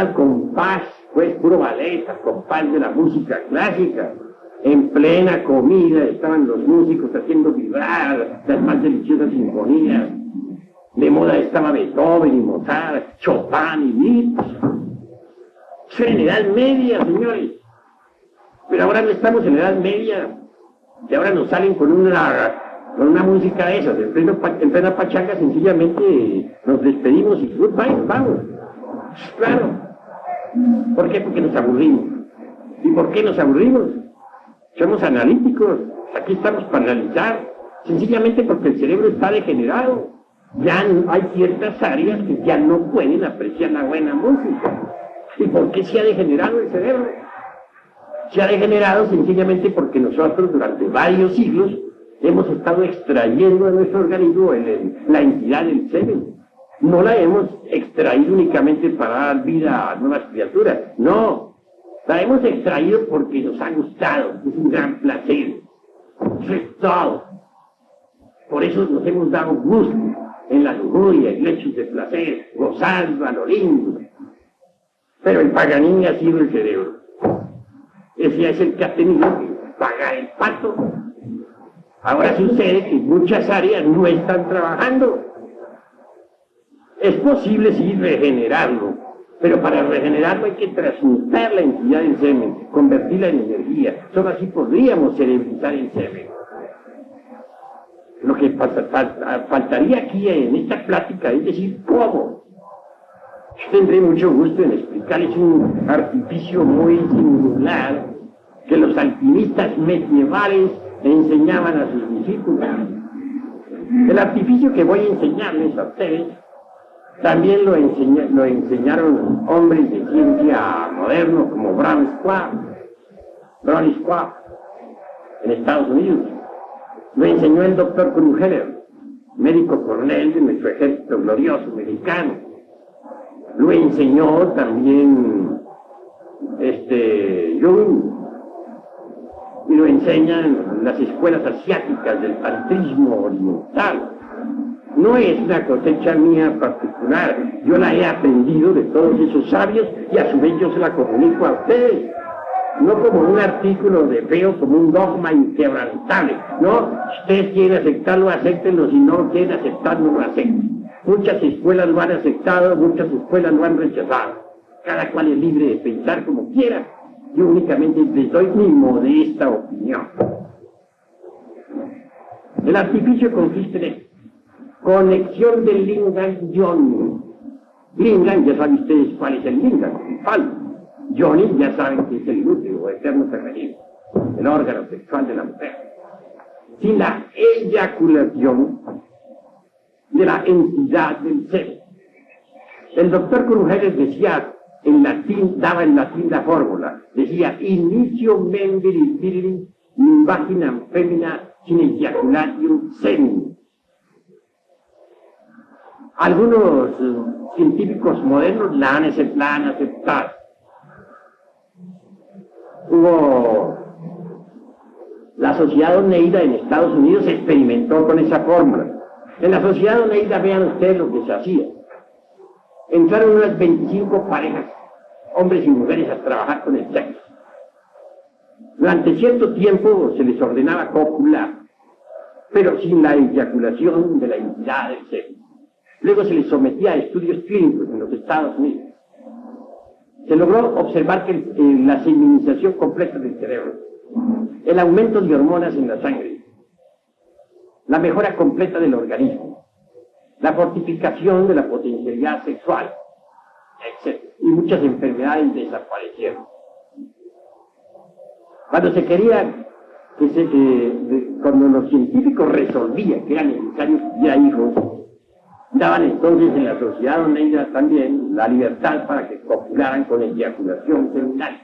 al compás, pues puro ballet, al compás de la música clásica. En plena comida estaban los músicos haciendo vibrar las más deliciosas sinfonías. De moda estaba Beethoven y Mozart, Chopin y Liszt. Eso era en la Edad Media, señores. Pero ahora no estamos en la Edad Media. Y ahora nos salen con una música de esas. En plena pachanga sencillamente nos despedimos y goodbye, vamos. Claro. ¿Por qué? Porque nos aburrimos. ¿Y por qué nos aburrimos? Somos analíticos. Aquí estamos para analizar. Sencillamente porque el cerebro está degenerado. Ya hay ciertas áreas que ya no pueden apreciar la buena música. ¿Y por qué se ha degenerado el cerebro? Se ha degenerado sencillamente porque nosotros durante varios siglos hemos estado extrayendo de nuestro organismo la entidad del semen. No la hemos extraído únicamente para dar vida a nuevas criaturas, no. La hemos extraído porque nos ha gustado, es un gran placer. Eso es todo. Por eso nos hemos dado gusto en la lujuria, en lechos de placer, gozando a lo lindo. Pero el Paganini ha sido el cerebro. Ese es el que ha tenido que pagar el pato. Ahora sucede que muchas áreas no están trabajando. Es posible sí regenerarlo, pero para regenerarlo hay que transmutar la entidad del semen, convertirla en energía. Solo así podríamos cerebrizar el semen. Lo que faltaría aquí en esta plática es decir, ¿cómo? Yo tendré mucho gusto en explicarles un artificio muy singular que los alquimistas medievales enseñaban a sus discípulos. El artificio que voy a enseñarles a ustedes También lo enseñaron hombres de ciencia modernos como Brown Schwab, en Estados Unidos. Lo enseñó el doctor Krugheller, médico coronel de nuestro ejército glorioso mexicano. Lo enseñó también Jung, y lo enseñan las escuelas asiáticas del tantrismo oriental. No es una cosecha mía particular, yo la he aprendido de todos esos sabios y a su vez yo se la comunico a ustedes. No como un artículo de fe o como un dogma inquebrantable, no, si ustedes quieren aceptarlo, acéptenlo, si no quieren aceptarlo, lo acepten. Muchas escuelas lo han aceptado, muchas escuelas lo han rechazado. Cada cual es libre de pensar como quiera. Yo únicamente les doy mi modesta opinión. El artificio consiste en conexión del lingam yoni. Lingam, ya saben ustedes cuál es el lingam, el palo. Yoni, ya saben que es el útero o eterno femenino, el órgano sexual de la mujer. Sin la eyaculación de la entidad del ser. El doctor Krugheller decía en latín, daba en latín la fórmula, decía, inicio membris virilis in vaginam femina sin ejaculatium semen. Algunos científicos modernos la han aceptado. Hubo la Sociedad Oneida en Estados Unidos experimentó con esa fórmula. En la Sociedad Oneida, vean ustedes lo que se hacía. Entraron unas 25 parejas, hombres y mujeres, a trabajar con el sexo. Durante cierto tiempo se les ordenaba copular, pero sin la eyaculación de la entidad del sexo. Luego se les sometía a estudios clínicos en los Estados Unidos. Se logró observar que la seminización completa del cerebro, el aumento de hormonas en la sangre, la mejora completa del organismo, la fortificación de la potencialidad sexual, etc. Y muchas enfermedades desaparecieron. Cuando se quería, cuando los científicos resolvían que era necesario ya hijos, daban entonces en la Sociedad Oneida también la libertad para que copularan con eyaculación seminal.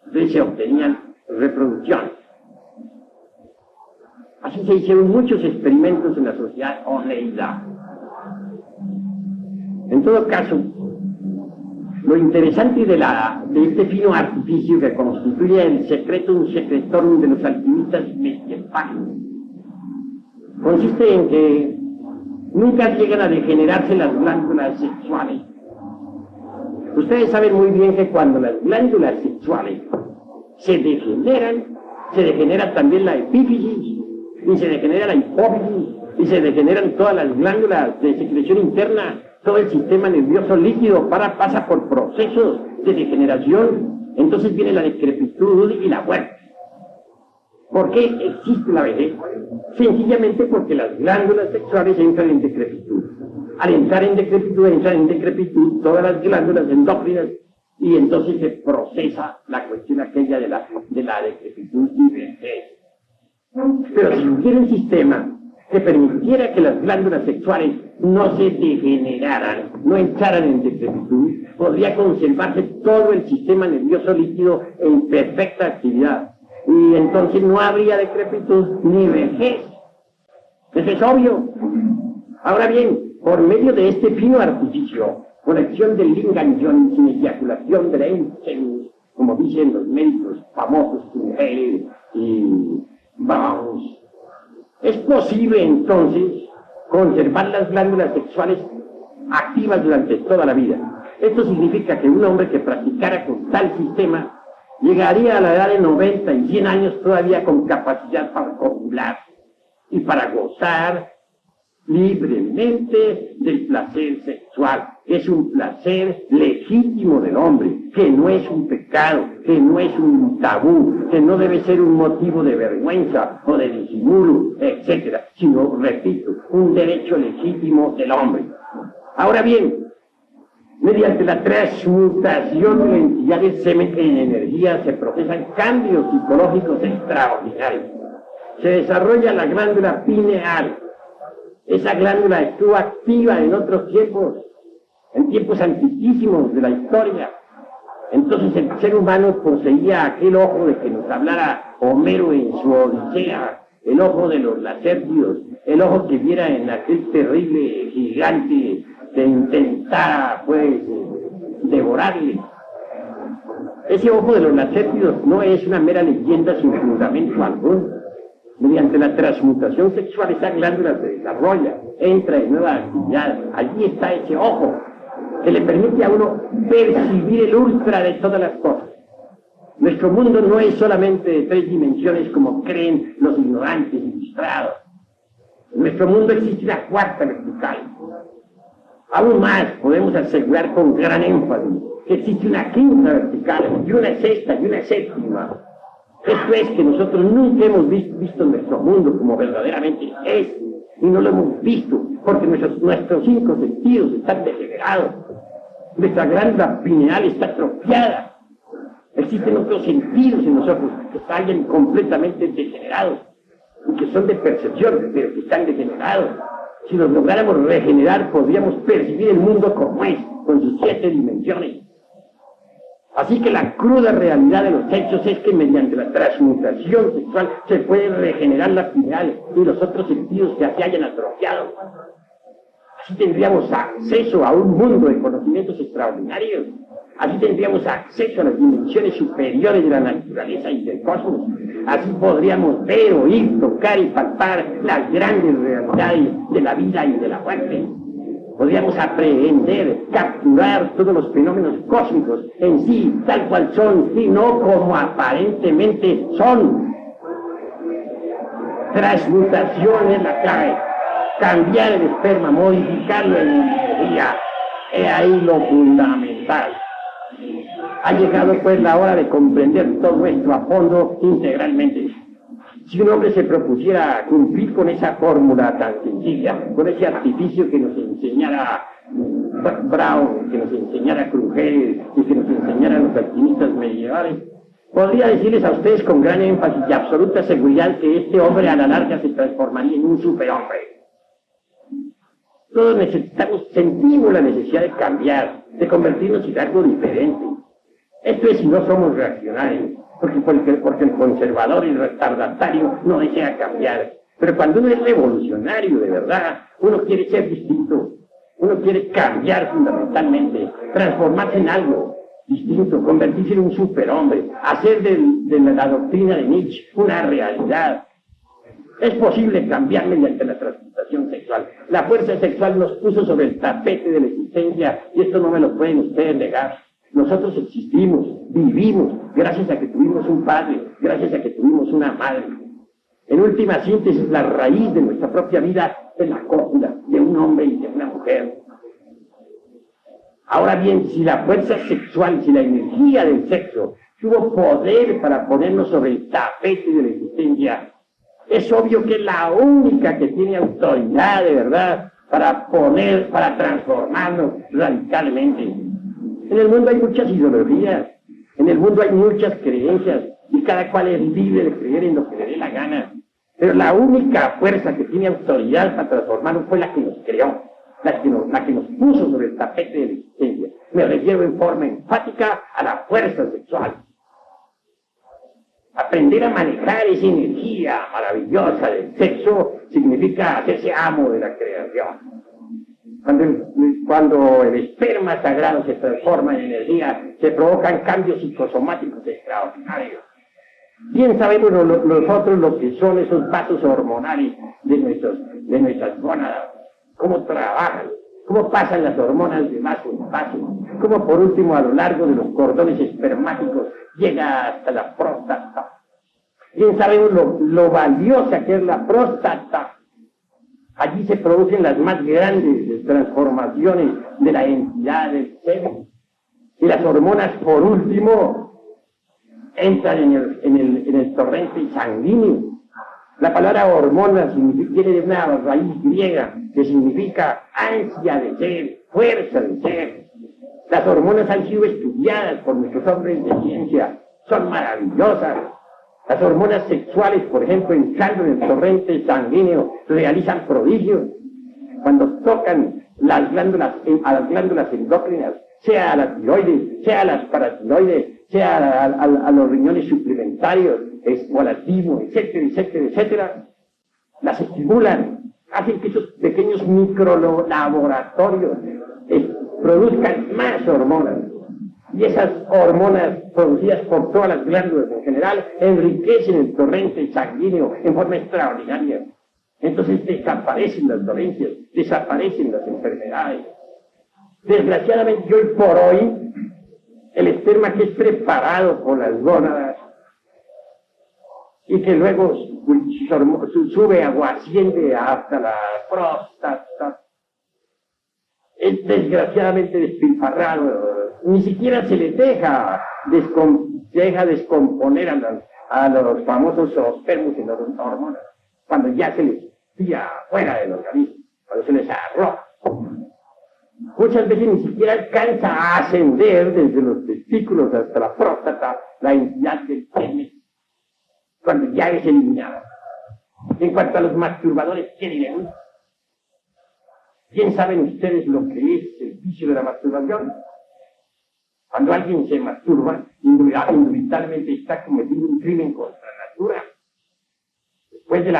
Entonces se obtenían reproducciones. Así se hicieron muchos experimentos en la Sociedad Oneida. En todo caso, lo interesante de este fino artificio que constituye el secretum secretorum de los alquimistas mestiepágicos consiste en que nunca llegan a degenerarse las glándulas sexuales. Ustedes saben muy bien que cuando las glándulas sexuales se degenera también la epífisis, y se degenera la hipófisis, y se degeneran todas las glándulas de secreción interna, todo el sistema nervioso líquido pasa por procesos de degeneración. Entonces viene la decrepitud y la muerte. ¿Por qué existe la vejez? Sencillamente porque las glándulas sexuales entran en decrepitud. Al entrar en decrepitud todas las glándulas endócrinas, y entonces se procesa la cuestión aquella de la decrepitud y vejez. Pero si hubiera un sistema que permitiera que las glándulas sexuales no se degeneraran, no entraran en decrepitud, podría conservarse todo el sistema nervioso líquido en perfecta actividad. Y entonces no habría decrepitud ni vejez. Eso es obvio. Ahora bien, por medio de este fino artificio, conexión del lingam yoni sin eyaculación de la ensemis, como dicen los médicos famosos, Krugheller y Brown, es posible entonces conservar las glándulas sexuales activas durante toda la vida. Esto significa que un hombre que practicara con tal sistema llegaría a la edad de 90 y 100 años todavía con capacidad para copular y para gozar libremente del placer sexual. Es un placer legítimo del hombre, que no es un pecado, que no es un tabú, que no debe ser un motivo de vergüenza o de disimulo, etc., sino, repito, un derecho legítimo del hombre. Ahora bien, mediante la transmutación de la entidad del semen en energía se procesan cambios psicológicos extraordinarios. Se desarrolla la glándula pineal, Esa glándula estuvo activa en otros tiempos, en tiempos antiquísimos de la historia. Entonces el ser humano poseía aquel ojo de que nos hablara Homero en su Odisea, el ojo de los Lacértidos, el ojo que viera en aquel terrible gigante que intentara, pues, devorarle. Ese ojo de los Lacértidos no es una mera leyenda sin fundamento alguno. Mediante la transmutación sexual esa glándula se desarrolla, entra en nueva actividad. Allí está ese ojo que le permite a uno percibir el ultra de todas las cosas. Nuestro mundo no es solamente de 3 dimensiones como creen los ignorantes ilustrados. En nuestro mundo existe una 4ª vertical. Aún más podemos asegurar con gran énfasis que existe una 5ª vertical y una 6ª y una 7ª. Esto es que nosotros nunca hemos visto nuestro mundo como verdaderamente es, y no lo hemos visto porque nuestros 5 sentidos están degenerados. Nuestra glándula pineal está atrofiada. Existen otros sentidos en nosotros que están completamente degenerados y que son de percepción, pero que están degenerados. Si los lográramos regenerar, podríamos percibir el mundo como es, con sus 7 dimensiones. Así que la cruda realidad de los hechos es que mediante la transmutación sexual se puede regenerar la pineal y los otros sentidos que se hayan atrofiado. Así tendríamos acceso a un mundo de conocimientos extraordinarios. Así tendríamos acceso a las dimensiones superiores de la naturaleza y del cosmos. Así podríamos ver, oír, tocar y palpar las grandes realidades de la vida y de la muerte. Podríamos aprehender, capturar todos los fenómenos cósmicos en sí, tal cual son, y no como aparentemente son. Transmutación es la clave. Cambiar el esperma, modificarlo en energía. He ahí lo fundamental. Ha llegado pues la hora de comprender todo esto a fondo integralmente. Si un hombre se propusiera cumplir con esa fórmula tan sencilla, con ese artificio que nos enseñara Brown, que nos enseñara Kruger y que nos enseñaran los alquimistas medievales, podría decirles a ustedes con gran énfasis y absoluta seguridad que este hombre a la larga se transformaría en un superhombre. Todos sentimos la necesidad de cambiar, de convertirnos en algo diferente. Esto es si no somos reaccionarios, porque el conservador y el retardatario no desea cambiar. Pero cuando uno es revolucionario de verdad, uno quiere ser distinto, uno quiere cambiar fundamentalmente, transformarse en algo distinto, convertirse en un superhombre, hacer de la doctrina de Nietzsche una realidad. Es posible cambiar mediante la transmutación sexual. La fuerza sexual nos puso sobre el tapete de la existencia y esto no me lo pueden ustedes negar. Nosotros existimos, vivimos, gracias a que tuvimos un padre, gracias a que tuvimos una madre. En última síntesis, la raíz de nuestra propia vida es la cópula de un hombre y de una mujer. Ahora bien, si la fuerza sexual, si la energía del sexo tuvo poder para ponernos sobre el tapete de la existencia, es obvio que es la única que tiene autoridad de verdad para transformarnos radicalmente. En el mundo hay muchas ideologías, en el mundo hay muchas creencias, y cada cual es libre de creer en lo que le dé la gana. Pero la única fuerza que tiene autoridad para transformarnos fue la que nos creó, la que nos puso sobre el tapete de la existencia. Me refiero en forma enfática a la fuerza sexual. Aprender a manejar esa energía maravillosa del sexo significa hacerse amo de la creación. Cuando el esperma sagrado se transforma en energía, se provocan cambios psicosomáticos extraordinarios. Bien sabemos nosotros lo que son esos vasos hormonales de nuestras gónadas, cómo trabajan, cómo pasan las hormonas de vaso en vaso, cómo por último a lo largo de los cordones espermáticos llega hasta la próstata. Bien sabemos lo valiosa que es la próstata. Allí se producen las más grandes transformaciones de la entidad del semen. Y las hormonas, por último, entran en el torrente sanguíneo. La palabra hormona viene de una raíz griega que significa ansia de ser, fuerza de ser. Las hormonas han sido estudiadas por nuestros hombres de ciencia. Son maravillosas. Las hormonas sexuales, por ejemplo, entrando en el torrente sanguíneo, realizan prodigios. cuando tocan las glándulas, a las glándulas endócrinas, sea a la tiroides, sea a las paratiroides, sea a los riñones suplementarios, o a la timo, etcétera, etcétera, etcétera, las estimulan, hacen que esos pequeños microlaboratorios produzcan más hormonas. Y esas hormonas producidas por todas las glándulas en general enriquecen el torrente sanguíneo en forma extraordinaria. Entonces desaparecen las dolencias, desaparecen las enfermedades. Desgraciadamente, hoy por hoy, el esperma que es preparado por las gónadas y que luego sube asciende hasta la próstata, es desgraciadamente despilfarrado. Ni siquiera se le deja descomponer a los famosos espermos y las hormonas, cuando ya se les tira fuera del organismo, cuando se les arroja. Muchas veces ni siquiera alcanza a ascender desde los testículos hasta la próstata la entidad del pene, cuando ya es eliminada. En cuanto a los masturbadores, ¿qué diremos? ¿Bien saben ustedes lo que es el vicio de la masturbación? Cuando alguien se masturba, inevitablemente está cometiendo un crimen contra la natura. Después de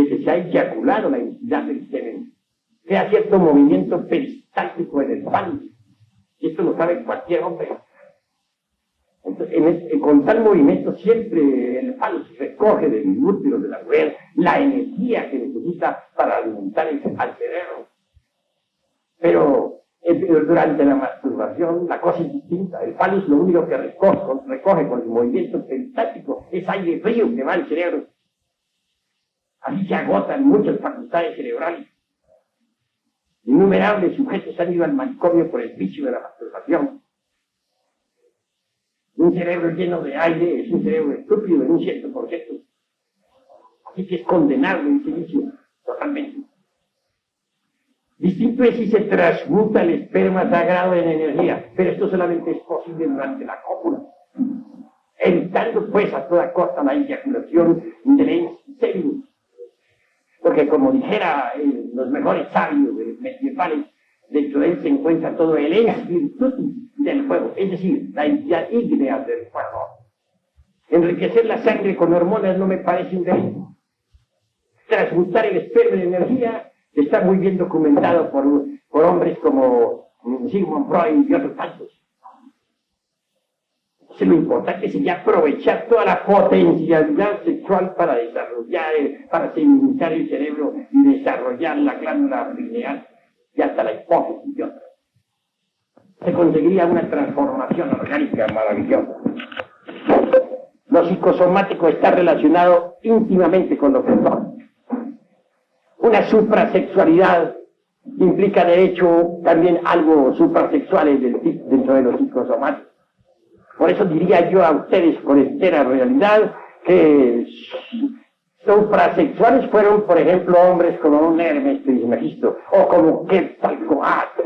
que se ha eyaculado la entidad del semen, crea cierto movimiento peristáltico en el palo. Y esto lo sabe cualquier hombre. Entonces, con tal movimiento siempre el palo se recoge del útero de la mujer la energía que necesita para alimentar al cerebro. Pero durante la masturbación la cosa es distinta. El palo lo único que recoge con el movimiento peristático es aire frío que va al cerebro. Así se agotan muchas facultades cerebrales. Innumerables sujetos han ido al manicomio por el vicio de la masturbación. Un cerebro lleno de aire es un cerebro estúpido en un cierto concepto. Así que es condenable ese vicio, totalmente. Distinto es si se transmuta el esperma sagrado en energía, pero esto solamente es posible durante la cópula, evitando pues a toda costa la eyaculación del inseminus. Porque como dijera los mejores sabios medievales, dentro de él se encuentra todo el ens virtutis del fuego, es decir, la entidad ígnea del fuego. Enriquecer la sangre con hormonas no me parece un delito. Transmutar el esperma en energía está muy bien documentado por hombres como Sigmund Freud y otros tantos. Entonces, lo importante sería aprovechar toda la potencialidad sexual para desarrollar, para seminizar el cerebro y desarrollar la glándula pineal y hasta la hipófisis y otras. Se conseguiría una transformación orgánica maravillosa. Lo psicosomático está relacionado íntimamente con lo sexual. Una suprasexualidad implica de hecho también algo suprasexual dentro de lo psicosomático. Por eso diría yo a ustedes con entera realidad que suprasexuales fueron, por ejemplo, hombres como un Hermes Trismegisto, o como Quetzalcóatl,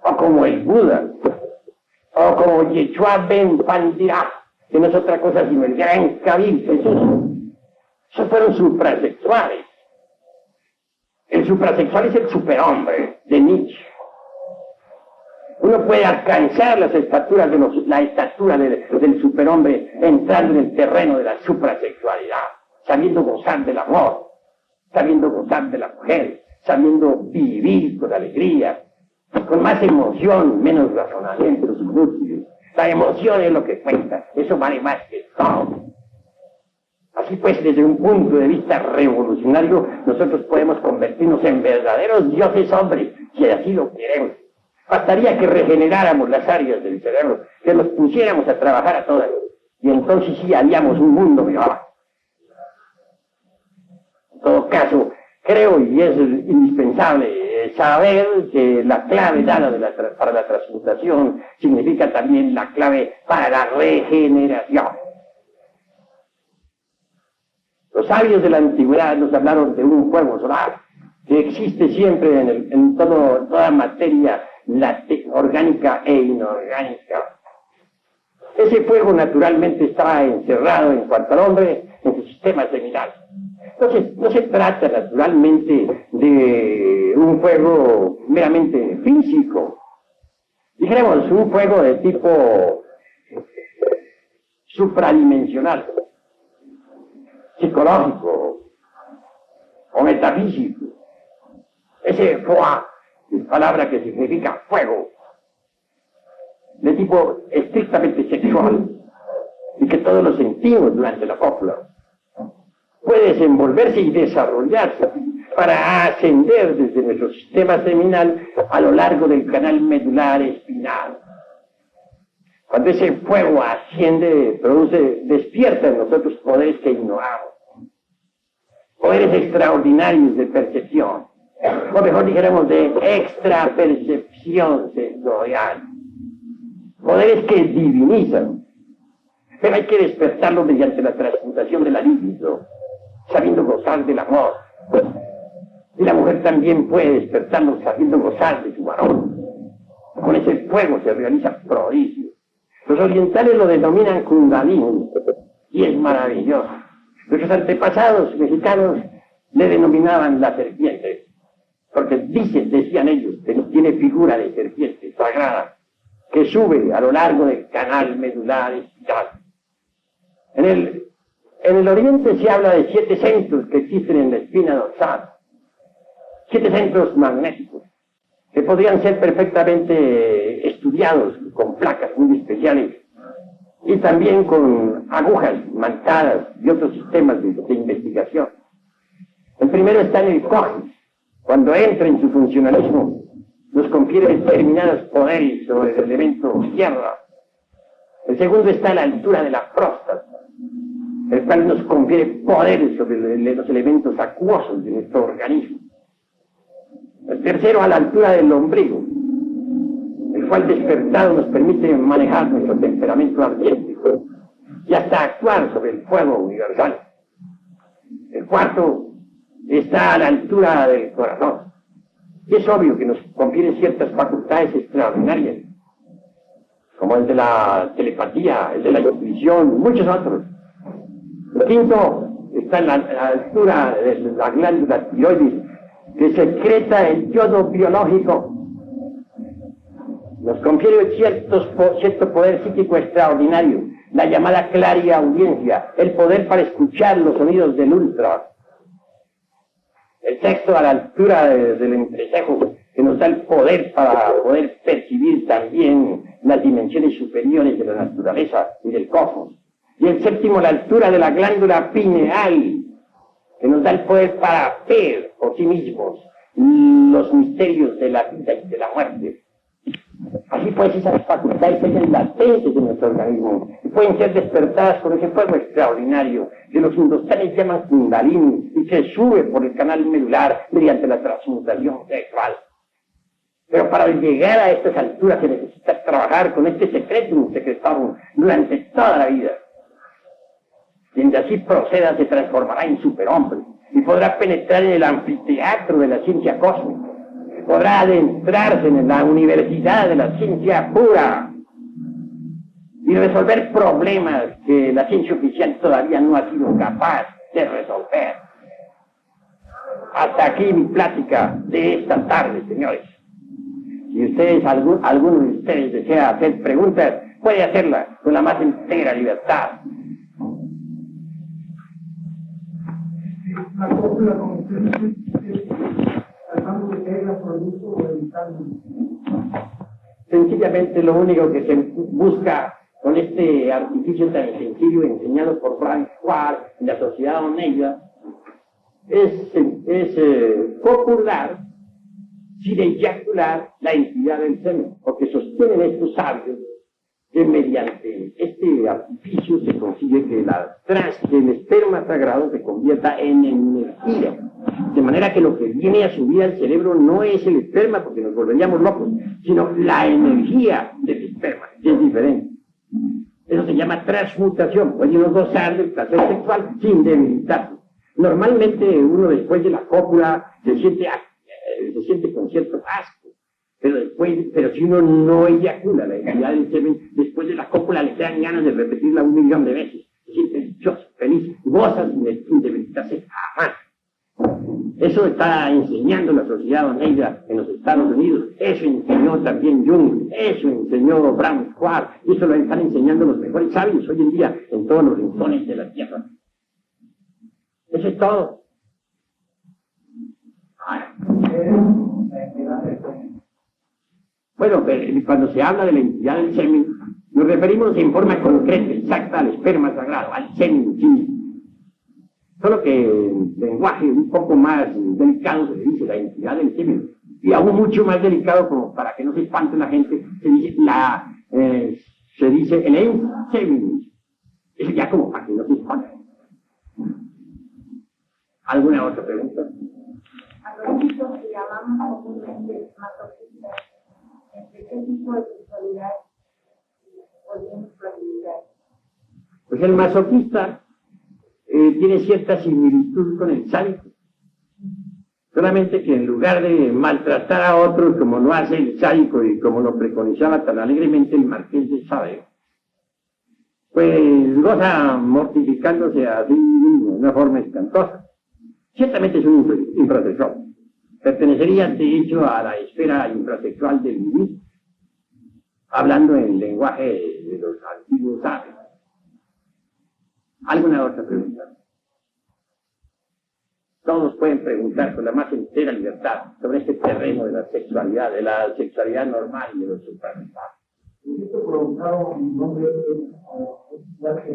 o como el Buda, o como Yeshua Ben Pandira, que no es otra cosa sino el gran Kabir Jesús. Esos fueron suprasexuales. El suprasexual es el superhombre de Nietzsche. Uno puede alcanzar la estatura del superhombre entrando en el terreno de la suprasexualidad, sabiendo gozar del amor, sabiendo gozar de la mujer, sabiendo vivir con alegría, con más emoción, menos razonamientos inútiles. La emoción es lo que cuenta, eso vale más que todo. Así pues, desde un punto de vista revolucionario, nosotros podemos convertirnos en verdaderos dioses hombres, si así lo queremos. Bastaría que regeneráramos las áreas del cerebro, que nos pusiéramos a trabajar a todas, y entonces sí haríamos un mundo mejor. En todo caso, creo y es indispensable saber que la clave dada para la transmutación significa también la clave para la regeneración. Los sabios de la antigüedad nos hablaron de un fuego solar que existe siempre en toda materia orgánica e inorgánica. Ese fuego naturalmente estaba encerrado en cuanto al hombre en su sistema seminal. Entonces, no se trata naturalmente de un fuego meramente físico. Dijéramos, un fuego de tipo supradimensional, psicológico o metafísico. Ese foie, palabra que significa fuego, de tipo estrictamente sexual, y que todos lo sentimos durante la cópula, puede desenvolverse y desarrollarse para ascender desde nuestro sistema seminal a lo largo del canal medular espinal. Cuando ese fuego asciende, despierta en nosotros poderes que ignoramos, poderes extraordinarios de percepción, o mejor dijéramos de extrapercepción sensorial, poderes que divinizan, pero hay que despertarlos mediante la transmutación de la libido, sabiendo gozar del amor. Y la mujer también puede despertarlos sabiendo gozar de su varón. Con ese fuego se realiza prodigios. Los orientales lo denominan Kundalini, y es maravilloso. Nuestros antepasados mexicanos le denominaban la serpiente, porque decían ellos, que tiene figura de serpiente sagrada, que sube a lo largo del canal medular espinal. En el oriente se habla de 7 centros que existen en la espina dorsal, 7 centros magnéticos, que podrían ser perfectamente estudiados con placas muy especiales y también con agujas mantadas y otros sistemas de investigación. El primero está en el coxis. Cuando entra en su funcionalismo, nos confiere determinados poderes sobre el elemento tierra. El segundo está a la altura de la próstata, el cual nos confiere poderes sobre los elementos acuosos de nuestro organismo. El tercero a la altura del ombligo, el cual despertado nos permite manejar nuestro temperamento ardiente y hasta actuar sobre el fuego universal. El cuarto está a la altura del corazón, y es obvio que nos confiere ciertas facultades extraordinarias, como el de la telepatía, el de la intuición, muchos otros. El quinto está a la altura de la glándula tiroides, que secreta el yodo biológico. Nos confiere cierto poder psíquico extraordinario, la llamada clariaudiencia, el poder para escuchar los sonidos del ultra. El sexto a la altura del entrecejo, que nos da el poder para poder percibir también las dimensiones superiores de la naturaleza y del cosmos. Y el séptimo a la altura de la glándula pineal, que nos da el poder para ver por sí mismos los misterios de la vida y de la muerte. Así pues, esas facultades están latentes en nuestro organismo y pueden ser despertadas con ese fuego extraordinario que los hindustanes llaman Kundalini y que sube por el canal medular mediante la transmutación sexual. Pero para llegar a estas alturas se necesita trabajar con este secretum secretorum durante toda la vida. Quien de así proceda se transformará en superhombre y podrá penetrar en el anfiteatro de la ciencia cósmica. Podrá adentrarse en la universidad de la ciencia pura y resolver problemas que la ciencia oficial todavía no ha sido capaz de resolver. Hasta aquí mi plática de esta tarde, señores. Si ustedes, alguno de ustedes desea hacer preguntas, puede hacerla con la más entera libertad. La cópula con ustedes, tratando de que haya producto o evitando. Sencillamente lo único que se busca con este artificio tan sencillo enseñado por Frank Ward en la Sociedad Oneida es copular sin eyacular la entidad del semen, porque sostienen estos sabios que mediante este artificio se consigue que el esperma sagrado se convierta en energía, de manera que lo que viene a subir al cerebro no es el esperma, porque nos volveríamos locos, sino la energía del esperma, que es diferente. Eso se llama transmutación, puede uno gozar del placer sexual sin debilitarse. Normalmente uno después de la cópula se siente con cierto asco, pero si uno no eyacula la entidad del semen, después de la cópula le dan ganas de repetirla 1 millón de veces. Se siente dichoso, feliz, goza sin debilitarse jamás. Eso está enseñando la sociedad negra en los Estados Unidos, eso enseñó también Jung, eso enseñó Brown Schwartz, eso lo están enseñando los mejores sabios hoy en día en todos los rincones de la tierra. Eso es todo. Bueno, cuando se habla de la entidad del semen, nos referimos en forma concreta, exacta, al esperma sagrado, al semen químico. Solo que en lenguaje un poco más delicado se le dice la entidad del semen, y aún mucho más delicado, como para que no se espante la gente, se dice el ensemen. Eso ya como para que no se espante. ¿Alguna otra pregunta? A los chicos que llamamos comúnmente masoquistas, ¿entre qué tipo de sexualidad podríamos clasificar? Pues el masoquista tiene cierta similitud con el sádico, solamente que en lugar de maltratar a otros como lo hace el sádico y como lo preconizaba tan alegremente el Marqués de Sade, pues goza mortificándose a sí mismo de una forma espantosa. Ciertamente es un infrasexual. Pertenecería, de hecho, a la esfera infrasexual del vivir, hablando en el lenguaje de los antiguos sabios. ¿Alguna otra pregunta? Todos pueden preguntar con la más entera libertad sobre este terreno de la sexualidad normal y de los suprarrendados. Esto provocado en nombre de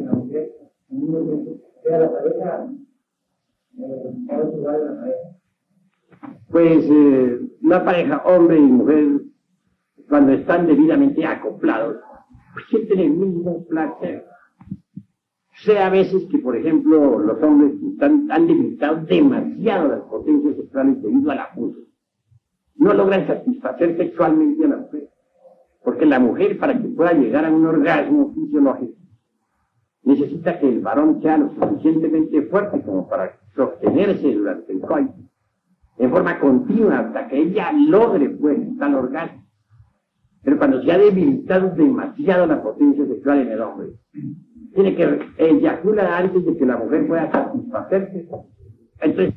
la mujer, sea la pareja. Pues una pareja, hombre y mujer, cuando están debidamente acoplados, pues sienten el mismo placer. Sea a veces que, por ejemplo, los hombres han debilitado demasiado las potencias sexuales debido al abuso. No logran satisfacer sexualmente a la mujer, porque la mujer, para que pueda llegar a un orgasmo fisiológico, necesita que el varón sea lo suficientemente fuerte como para sostenerse durante el coito, en forma continua, hasta que ella logre, pues, tal orgasmo. Pero cuando se ha debilitado demasiado la potencia sexual en el hombre, tiene que eyacular antes de que la mujer pueda satisfacerse. Entonces,